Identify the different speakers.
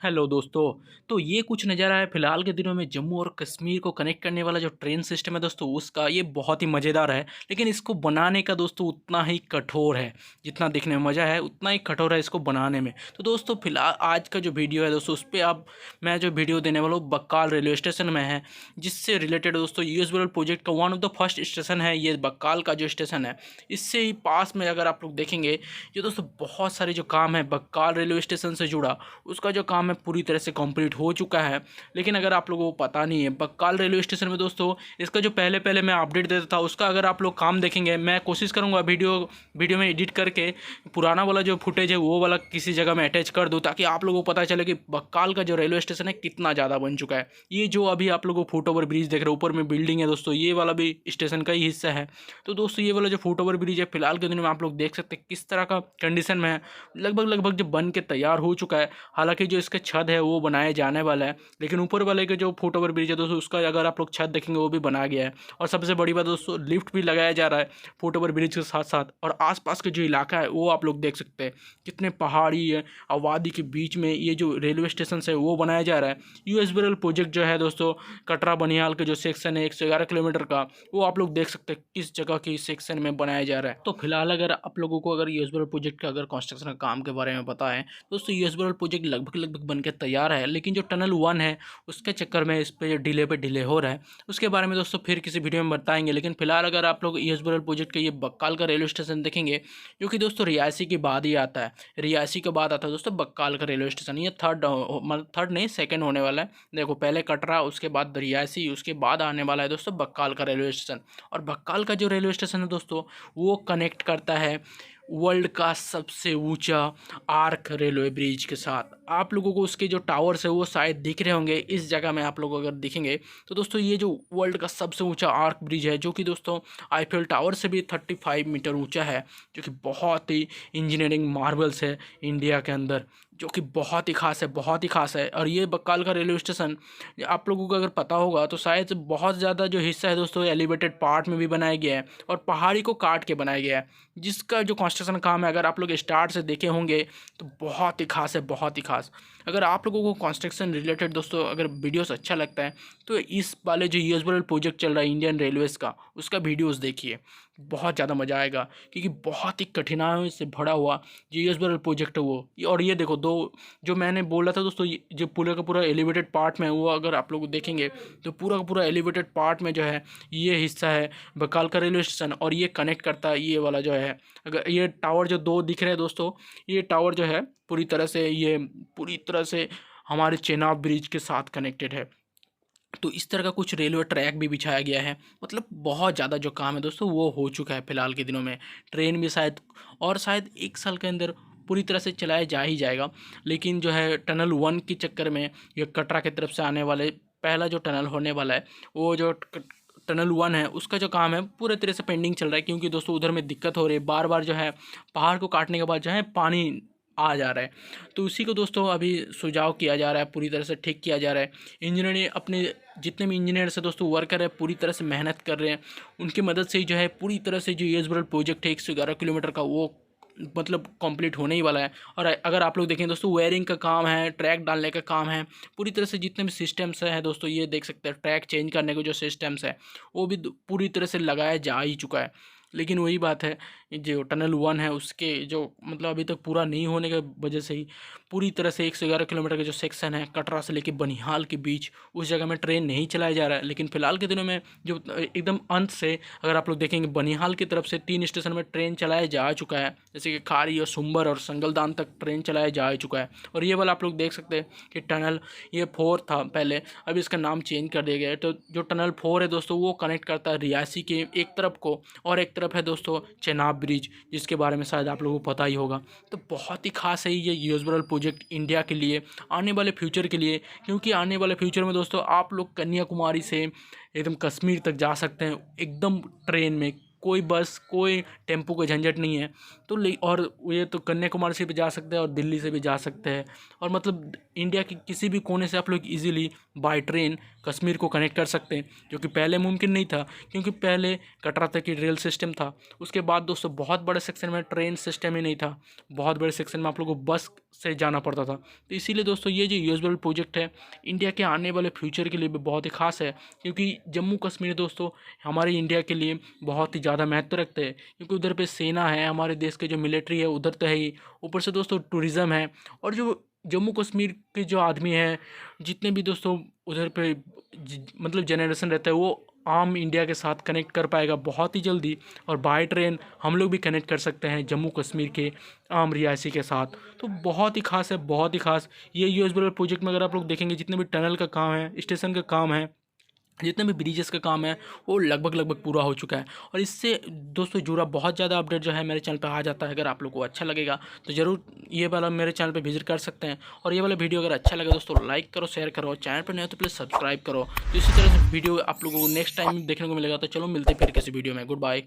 Speaker 1: Hello दोस्तों। तो ये कुछ नज़ारा है फ़िलहाल के दिनों में जम्मू और कश्मीर को कनेक्ट करने वाला जो ट्रेन सिस्टम है दोस्तों उसका, ये बहुत ही मज़ेदार है। लेकिन इसको बनाने का दोस्तों उतना ही कठोर है। जितना दिखने में मज़ा है उतना ही कठोर है इसको बनाने में। तो दोस्तों फ़िलहाल आज का जो वीडियो है दोस्तों, उस पे आप मैं जो वीडियो देने वाला हूँ बक्काल रेलवे स्टेशन में है। जिससे रिलेटेड दोस्तों यूएसबीएल प्रोजेक्ट का one of the first station है ये बक्काल का जो स्टेशन है। इससे ही पास में अगर आप लोग देखेंगे, ये दोस्तों बहुत सारे जो काम है बक्काल रेलवे स्टेशन से जुड़ा, उसका जो काम है पूरी तरह से कंप्लीट हो चुका है। लेकिन अगर आप लोगों को पता नहीं है बक्काल रेलवे स्टेशन में दोस्तों, इसका जो पहले पहले मैं अपडेट देता था उसका अगर आप लोग काम देखेंगे, मैं कोशिश करूंगा वीडियो में एडिट करके पुराना वाला जो फुटेज है वो वाला किसी जगह में अटैच कर दूँ, ताकि आप लोगों को पता चले कि बक्काल का जो रेलवे स्टेशन है कितना ज़्यादा बन चुका है। ये जो अभी आप लोगों को फुट ओवर ब्रिज देख रहे हो, ऊपर में बिल्डिंग है दोस्तों, ये वाला भी स्टेशन का ही हिस्सा है। तो दोस्तों ये वाला जो फुट ओवर ब्रिज है फिलहाल के दिनों में आप लोग देख सकते हैं किस तरह का कंडीशन में है। लगभग लगभग जो बन के तैयार हो चुका है। हालांकि जो इसका छत है वो बनाया जाने वाला है, लेकिन ऊपर वाले के जो फुट ओवर ब्रिज है दोस्तों उसका अगर आप लोग छत देखेंगे वो भी बना गया है। और सबसे बड़ी बात दोस्तों, लिफ्ट भी लगाया जा रहा है फुट ओवर ब्रिज के साथ साथ। और आसपास के जो इलाका है वो आप लोग देख सकते हैं कितने पहाड़ी है, आबादी के बीच में ये जो रेलवे स्टेशन है वो बनाया जा रहा है। यूएसबीएल प्रोजेक्ट जो है दोस्तों, कटरा बनिहाल के जो सेक्शन है 111 किलोमीटर का, वो आप लोग देख सकते हैं किस जगह की सेक्शन में बनाया जा रहा है। तो फिलहाल अगर आप लोगों को अगर यूएसबीएल प्रोजेक्ट का अगर कंस्ट्रक्शन का काम के बारे में पता है दोस्तों, यूएसबीएल प्रोजेक्ट लगभग लगभग बनकर तैयार है। लेकिन जो टनल 1 है उसके चक्कर में इस पे डिले हो रहा है। उसके बारे में दोस्तों फिर किसी वीडियो में बताएंगे। लेकिन फिलहाल अगर आप लोग यूएसबीएल प्रोजेक्ट के ये बक्काल का रेलवे स्टेशन देखेंगे, जो कि दोस्तों रियासी के बाद ही आता है। रियासी के बाद आता है दोस्तों बक्काल का रेलवे स्टेशन। ये थर्ड नहीं, सेकंड होने वाला है। देखो पहले कटरा, उसके बाद रियासी, उसके बाद आने वाला है दोस्तों बक्काल का रेलवे स्टेशन। और बक्काल का जो रेलवे स्टेशन है दोस्तों, वो कनेक्ट करता है वर्ल्ड का सबसे ऊंचा आर्क रेलवे ब्रिज के साथ। आप लोगों को उसके जो टावर्स है वो शायद दिख रहे होंगे इस जगह में। आप लोग अगर दिखेंगे तो दोस्तों, ये जो वर्ल्ड का सबसे ऊंचा आर्क ब्रिज है, जो कि दोस्तों आईफेल टावर से भी 35 मीटर ऊंचा है, जो कि बहुत ही इंजीनियरिंग मार्वल्स है इंडिया के अंदर, जो कि बहुत ही खास है, बहुत ही खास है। और ये बक्काल का रेलवे स्टेशन आप लोगों को अगर पता होगा तो शायद बहुत ज़्यादा जो हिस्सा है दोस्तों एलिवेटेड पार्ट में भी बनाया गया है और पहाड़ी को काट के बनाया गया है। जिसका जो कंस्ट्रक्शन काम है अगर आप लोग स्टार्ट से देखे होंगे तो बहुत ही खास है, बहुत ही खास। अगर आप लोगों को कंस्ट्रक्शन रिलेटेड दोस्तों अगर वीडियोस अच्छा लगता है तो इस वाले जो यूएसबीएल प्रोजेक्ट चल रहा है इंडियन रेलवेज़ का, उसका वीडियोस देखिए, बहुत ज़्यादा मज़ा आएगा। क्योंकि बहुत ही कठिनाइयों से भरा हुआ जो यूएसबीएल प्रोजेक्ट है वो और ये देखो दो जो मैंने बोला था दोस्तों, जो पूरा का पूरा एलिवेटेड पार्ट में, वो अगर आप लोग देखेंगे तो पूरा का पूरा एलिवेटेड पार्ट में जो है ये हिस्सा है बकाल का रेलवे स्टेशन। और ये कनेक्ट करता है ये वाला जो है, अगर ये टावर जो दो दिख रहे हैं दोस्तों, ये टावर जो है पूरी तरह से हमारे चेनाब ब्रिज के साथ कनेक्टेड है। तो इस तरह का कुछ रेलवे ट्रैक भी बिछाया गया है। मतलब बहुत ज़्यादा जो काम है दोस्तों वो हो चुका है फिलहाल के दिनों में। ट्रेन भी शायद 1 साल के अंदर पूरी तरह से चलाया जा ही जाएगा। लेकिन जो है टनल 1 के चक्कर में ये कटरा की तरफ से आने वाले पहला जो टनल होने वाला है, वो जो टनल 1 है उसका जो काम है पूरे तरह से पेंडिंग चल रहा है। क्योंकि दोस्तों उधर में दिक्कत हो रही है, बार बार जो है पहाड़ को काटने के बाद जो है पानी आ जा रहा है। तो उसी को दोस्तों अभी सुझाव किया जा रहा है, पूरी तरह से ठीक किया जा रहा है। इंजीनियर ने अपने जितने भी इंजीनियर से दोस्तों वर्कर है पूरी तरह से मेहनत कर रहे हैं। उनकी मदद से ही जो है पूरी तरह से जो यूएसबीएल प्रोजेक्ट है 111 किलोमीटर का, वो मतलब कंप्लीट होने ही वाला है। और अगर आप लोग देखें दोस्तों, वायरिंग का काम है, ट्रैक डालने का काम है, पूरी तरह से जितने भी सिस्टम्स हैं दोस्तों, ये देख सकते हैं ट्रैक चेंज करने के जो सिस्टम्स है वो भी पूरी तरह से लगाया जा ही चुका है। लेकिन वही बात है, जो टनल 1 है उसके जो मतलब अभी तक पूरा नहीं होने की वजह से ही पूरी तरह से 111 किलोमीटर का जो सेक्शन है कटरा से लेकर बनिहाल के बीच, उस जगह में ट्रेन नहीं चलाया जा रहा है। लेकिन फिलहाल के दिनों में जो एकदम अंत से अगर आप लोग देखेंगे, बनिहाल की तरफ से 3 स्टेशन में ट्रेन चलाया जा चुका है, जैसे कि खारी और सुंबर और संगलदान तक ट्रेन चलाया जा चुका है। और ये वाला आप लोग देख सकते हैं कि टनल ये 4 था पहले, अभी इसका नाम चेंज कर दिया गया है। तो जो टनल 4 है दोस्तों वो कनेक्ट करता है रियासी के एक तरफ को, और एक तरफ है दोस्तों चेनाब ब्रिज, जिसके बारे में शायद आप लोगों को पता ही होगा। तो बहुत ही खास है ये यूएसबीएल प्रोजेक्ट इंडिया के लिए, आने वाले फ्यूचर के लिए। क्योंकि आने वाले फ्यूचर में दोस्तों आप लोग कन्याकुमारी से एकदम कश्मीर तक जा सकते हैं एकदम ट्रेन में, कोई बस कोई टेम्पो का झंझट नहीं है। तो और ये तो कन्याकुमारी से भी जा सकते हैं और दिल्ली से भी जा सकते हैं, और मतलब इंडिया के किसी भी कोने से आप लोग इजीली बाय ट्रेन कश्मीर को कनेक्ट कर सकते हैं, जो कि पहले मुमकिन नहीं था, क्योंकि पहले कटरा तक की रेल सिस्टम था। उसके बाद दोस्तों बहुत बड़े सेक्शन में ट्रेन सिस्टम ही नहीं था, बहुत बड़े सेक्शन में आप लोगों को बस से जाना पड़ता था। तो इसीलिए दोस्तों ये जो यूएसबी प्रोजेक्ट है इंडिया के आने वाले फ्यूचर के लिए भी बहुत ही खास है, क्योंकि जम्मू कश्मीर दोस्तों हमारे इंडिया के लिए बहुत ही ज़्यादा महत्व रखते हैं, क्योंकि उधर पे सेना है, हमारे देश के जो मिलिट्री है उधर तो है ही, ऊपर से दोस्तों टूरिज़्म है। और जो जम्मू कश्मीर के जो आदमी हैं, जितने भी दोस्तों उधर पे मतलब जनरेशन रहता है, वो आम इंडिया के साथ कनेक्ट कर पाएगा बहुत ही जल्दी, और बाय ट्रेन हम लोग भी कनेक्ट कर सकते हैं जम्मू कश्मीर के आम रिहायशी के साथ। तो बहुत ही खास है, बहुत ही खास। ये यूएसबी प्रोजेक्ट में अगर आप लोग देखेंगे, जितने भी टनल का काम है, स्टेशन का काम है, जितने भी ब्रिजेस का काम है, वो लगभग पूरा हो चुका है। और इससे दोस्तों जुड़ा बहुत ज़्यादा अपडेट जो है मेरे चैनल पे आ जाता है। अगर आप लोग को अच्छा लगेगा तो ज़रूर ये वाला मेरे चैनल पे विजिट कर सकते हैं। और ये वाला वीडियो अगर अच्छा लगे दोस्तों लाइक करो, शेयर करो, चैनल पर नहीं हो तो प्लीज़ सब्सक्राइब करो। तो इसी तरह से वीडियो आप लोगों को नेक्स्ट टाइम देखने को मिलेगा। तो चलो मिलते हैं फिर किसी वीडियो में। Good bye.